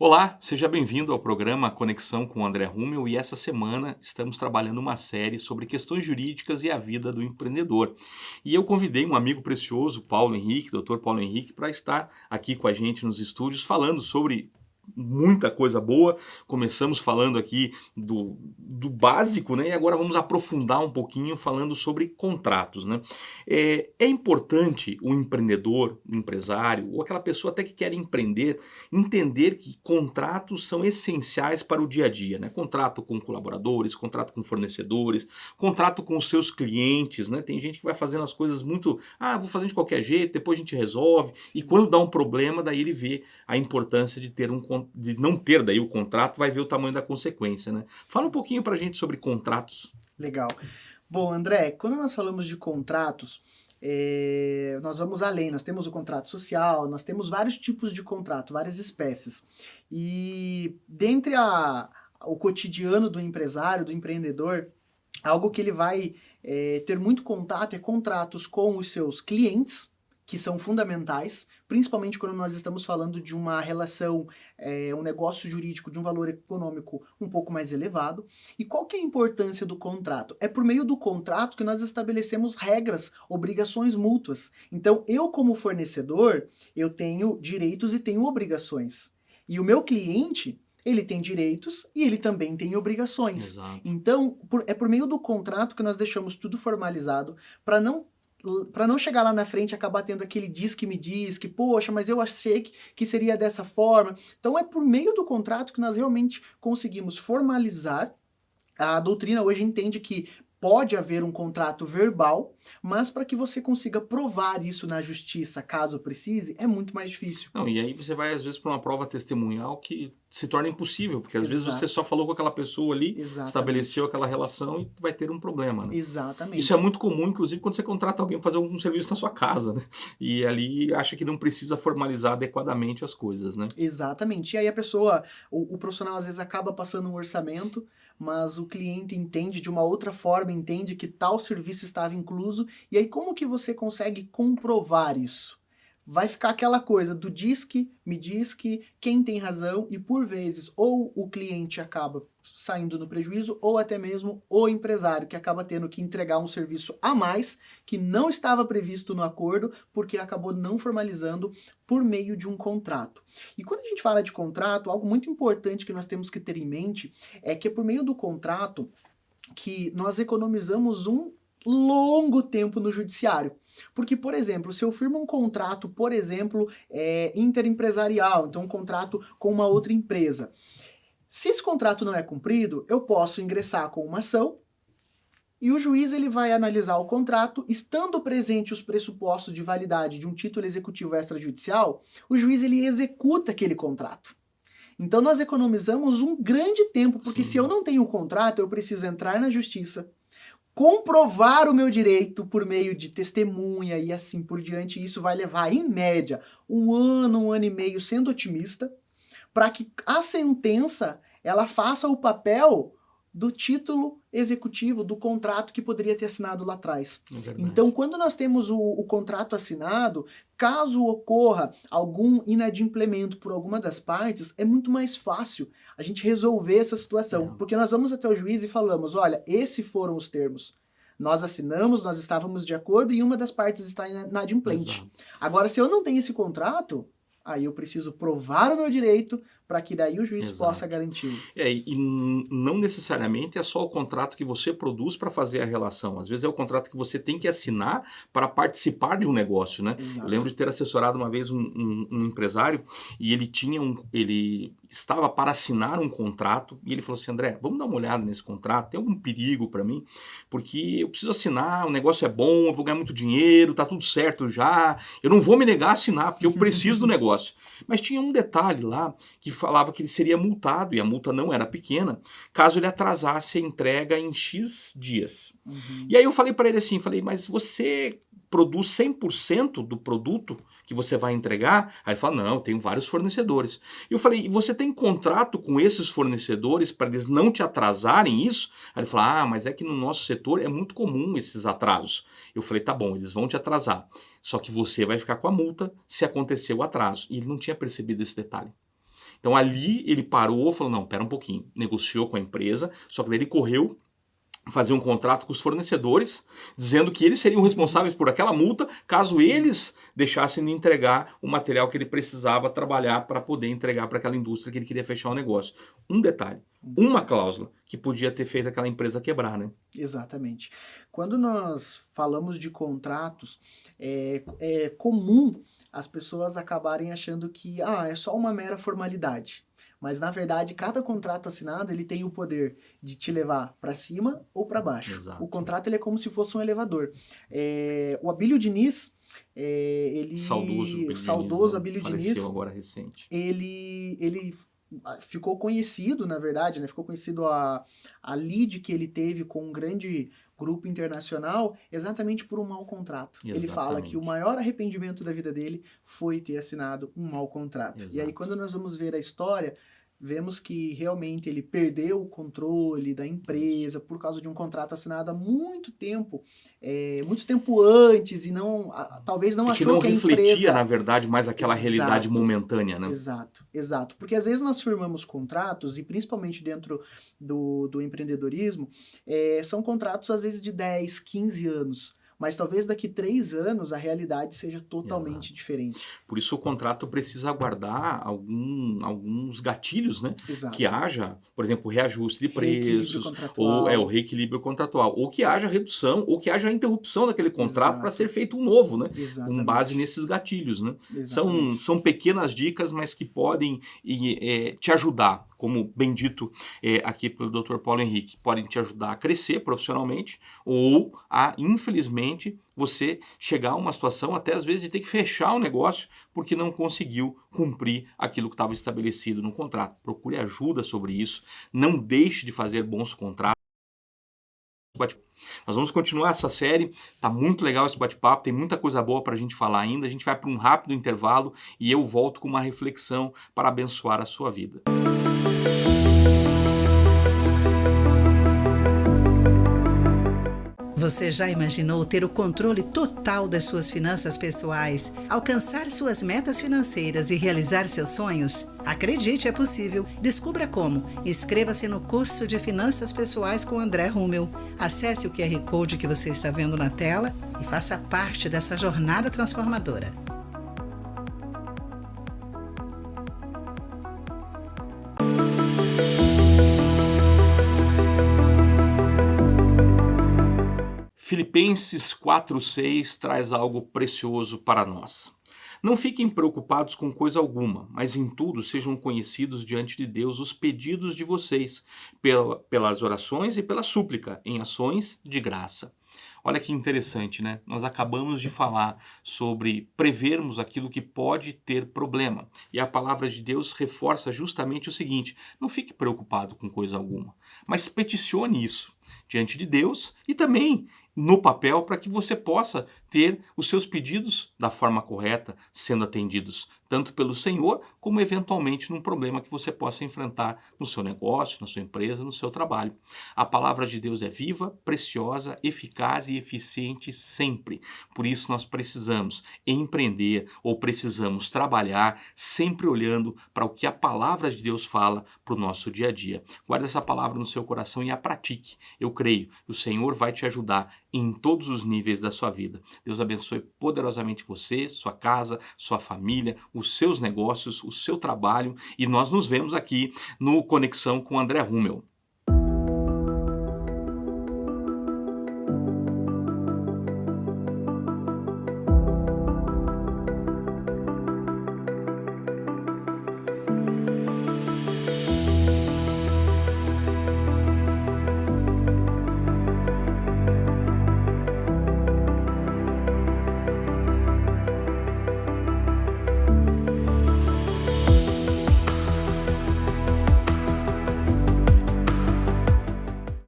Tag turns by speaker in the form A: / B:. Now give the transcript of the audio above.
A: Olá, seja bem-vindo ao programa Conexão com o André Rummel e essa semana estamos trabalhando uma série sobre questões jurídicas e a vida do empreendedor. E eu convidei um amigo precioso, Paulo Henrique, Dr. Paulo Henrique, para estar aqui com a gente nos estúdios falando sobre muita coisa boa. Começamos falando aqui do básico, né? E agora vamos aprofundar um pouquinho falando sobre contratos, né? É importante o empreendedor, o empresário, ou aquela pessoa até que quer empreender, entender que contratos são essenciais para o dia a dia, né? Contrato com colaboradores, contrato com fornecedores, contrato com os seus clientes, né? Tem gente que vai fazendo as coisas muito, vou fazer de qualquer jeito, depois a gente resolve, e quando dá um problema, daí ele vê a importância de não ter daí o contrato, vai ver o tamanho da consequência, né? Fala um pouquinho pra gente sobre contratos.
B: Legal. Bom, André, quando nós falamos de contratos, nós vamos além. Nós temos o contrato social, nós temos vários tipos de contrato, várias espécies. E dentre o cotidiano do empresário, do empreendedor, algo que ele vai ter muito contato é contratos com os seus clientes, que são fundamentais, principalmente quando nós estamos falando de uma relação, um negócio jurídico de um valor econômico um pouco mais elevado. E qual que é a importância do contrato? É por meio do contrato que nós estabelecemos regras, obrigações mútuas. Então, eu como fornecedor, eu tenho direitos e tenho obrigações. E o meu cliente, ele tem direitos e ele também tem obrigações.
A: Exato.
B: Então, é por meio do contrato que nós deixamos tudo formalizado para não chegar lá na frente e acabar tendo aquele diz que me diz, que poxa, mas eu achei que seria dessa forma. Então é por meio do contrato que nós realmente conseguimos formalizar. A doutrina hoje entende que pode haver um contrato verbal, mas para que você consiga provar isso na justiça, caso precise, é muito mais difícil.
A: Não, e aí você vai às vezes para uma prova testemunhal que se torna impossível, porque às vezes você só falou com aquela pessoa ali, estabeleceu aquela relação e vai ter um problema, né?
B: Exatamente.
A: Isso é muito comum, inclusive, quando você contrata alguém para fazer algum serviço na sua casa, né? E ali acha que não precisa formalizar adequadamente as coisas, né?
B: Exatamente. E aí a pessoa, o profissional às vezes acaba passando um orçamento, mas o cliente entende de uma outra forma, entende que tal serviço estava incluso, e aí como que você consegue comprovar isso? Vai ficar aquela coisa do diz que, me diz que, quem tem razão, e por vezes ou o cliente acaba saindo no prejuízo, ou até mesmo o empresário, que acaba tendo que entregar um serviço a mais, que não estava previsto no acordo, porque acabou não formalizando por meio de um contrato. E quando a gente fala de contrato, algo muito importante que nós temos que ter em mente é que é por meio do contrato que nós economizamos um longo tempo no judiciário. Porque, por exemplo, se eu firmo um contrato, por exemplo, interempresarial, então um contrato com uma outra empresa, se esse contrato não é cumprido, eu posso ingressar com uma ação e o juiz ele vai analisar o contrato, estando presente os pressupostos de validade de um título executivo extrajudicial, o juiz ele executa aquele contrato. Então nós economizamos um grande tempo, porque se eu não tenho o contrato, eu preciso entrar na justiça, comprovar o meu direito por meio de testemunha e assim por diante. Isso vai levar, em média, um ano e meio, sendo otimista, para que a sentença ela faça o papel do título executivo, do contrato que poderia ter assinado lá atrás. Então, quando nós temos o contrato assinado, caso ocorra algum inadimplemento por alguma das partes, é muito mais fácil a gente resolver essa situação, porque nós vamos até o juiz e falamos, olha, esses foram os termos. Nós assinamos, nós estávamos de acordo e uma das partes está inadimplente. Exato. Agora, se eu não tenho esse contrato, aí eu preciso provar o meu direito para que daí o juiz possa garantir.
A: E não necessariamente é só o contrato que você produz para fazer a relação. Às vezes é o contrato que você tem que assinar para participar de um negócio, né? Exato. Eu lembro de ter assessorado uma vez um empresário e ele estava para assinar um contrato e ele falou assim, André, vamos dar uma olhada nesse contrato, tem algum perigo para mim? Porque eu preciso assinar, o negócio é bom, eu vou ganhar muito dinheiro, tá tudo certo já, eu não vou me negar a assinar porque eu preciso do negócio. Mas tinha um detalhe lá que falava que ele seria multado, e a multa não era pequena, caso ele atrasasse a entrega em X dias. E aí eu falei para ele assim, mas você produz 100% do produto que você vai entregar? Aí ele falou, não, eu tenho vários fornecedores. E eu falei, e você tem contrato com esses fornecedores para eles não te atrasarem isso? Aí ele falou, mas é que no nosso setor é muito comum esses atrasos. Eu falei, tá bom, eles vão te atrasar, só que você vai ficar com a multa se acontecer o atraso. E ele não tinha percebido esse detalhe. Então ali ele parou, falou, não, pera um pouquinho, negociou com a empresa, só que daí ele correu fazer um contrato com os fornecedores, dizendo que eles seriam responsáveis por aquela multa, caso eles deixassem de entregar o material que ele precisava trabalhar para poder entregar para aquela indústria que ele queria fechar o negócio. Um detalhe, uma cláusula que podia ter feito aquela empresa quebrar, né?
B: Exatamente. Quando nós falamos de contratos, é comum as pessoas acabarem achando que é só uma mera formalidade. Mas, na verdade, cada contrato assinado ele tem o poder de te levar para cima ou para baixo.
A: Exato.
B: O contrato ele é como se fosse um elevador. O Abílio Diniz, saudoso Abílio Diniz,
A: faleceu agora recente.
B: Ele ficou conhecido, na verdade, né? Ficou conhecido a lead que ele teve com um grande grupo internacional exatamente por um mau contrato.
A: Exatamente.
B: Ele fala que o maior arrependimento da vida dele foi ter assinado um mau contrato.
A: Exato.
B: E aí quando nós vamos ver a história, vemos que realmente ele perdeu o controle da empresa por causa de um contrato assinado há muito tempo antes e talvez não achou que a empresa...
A: não refletia, na verdade, mais aquela realidade momentânea, né?
B: Exato. Porque às vezes nós firmamos contratos, e principalmente dentro do empreendedorismo, são contratos às vezes de 10, 15 anos. Mas talvez daqui 3 anos a realidade seja totalmente diferente.
A: Por isso o contrato precisa guardar alguns gatilhos, né?
B: Exato.
A: Que haja, por exemplo, reajuste de preços, ou o reequilíbrio contratual, ou que haja redução, ou que haja interrupção daquele contrato para ser feito um novo, né?
B: Exatamente.
A: Com base nesses gatilhos, né? São pequenas dicas, mas que podem te ajudar, como bem dito aqui pelo Dr. Paulo Henrique, podem te ajudar a crescer profissionalmente ou a, infelizmente, você chegar a uma situação até às vezes de ter que fechar o negócio porque não conseguiu cumprir aquilo que estava estabelecido no contrato. Procure ajuda sobre isso, não deixe de fazer bons contratos. Nós vamos continuar essa série, tá muito legal esse bate-papo, tem muita coisa boa para a gente falar ainda, a gente vai para um rápido intervalo e eu volto com uma reflexão para abençoar a sua vida.
C: Você já imaginou ter o controle total das suas finanças pessoais, alcançar suas metas financeiras e realizar seus sonhos? Acredite, é possível. Descubra como. Inscreva-se no curso de Finanças Pessoais com André Rummel. Acesse o QR Code que você está vendo na tela e faça parte dessa jornada transformadora.
A: Filipenses 4:6 traz algo precioso para nós. Não fiquem preocupados com coisa alguma, mas em tudo sejam conhecidos diante de Deus os pedidos de vocês, pelas orações e pela súplica, em ações de graça. Olha que interessante, né? Nós acabamos de falar sobre prevermos aquilo que pode ter problema. E a palavra de Deus reforça justamente o seguinte: não fique preocupado com coisa alguma, mas peticione isso diante de Deus e também no papel para que você possa ter os seus pedidos da forma correta sendo atendidos, tanto pelo Senhor como eventualmente num problema que você possa enfrentar no seu negócio, na sua empresa, no seu trabalho. A palavra de Deus é viva, preciosa, eficaz e eficiente sempre. Por isso nós precisamos empreender ou precisamos trabalhar sempre olhando para o que a palavra de Deus fala para o nosso dia a dia. Guarde essa palavra no seu coração e a pratique. Eu creio que o Senhor vai te ajudar em todos os níveis da sua vida. Deus abençoe poderosamente você, sua casa, sua família, os seus negócios, o seu trabalho, e nós nos vemos aqui no Conexão com André Rummel.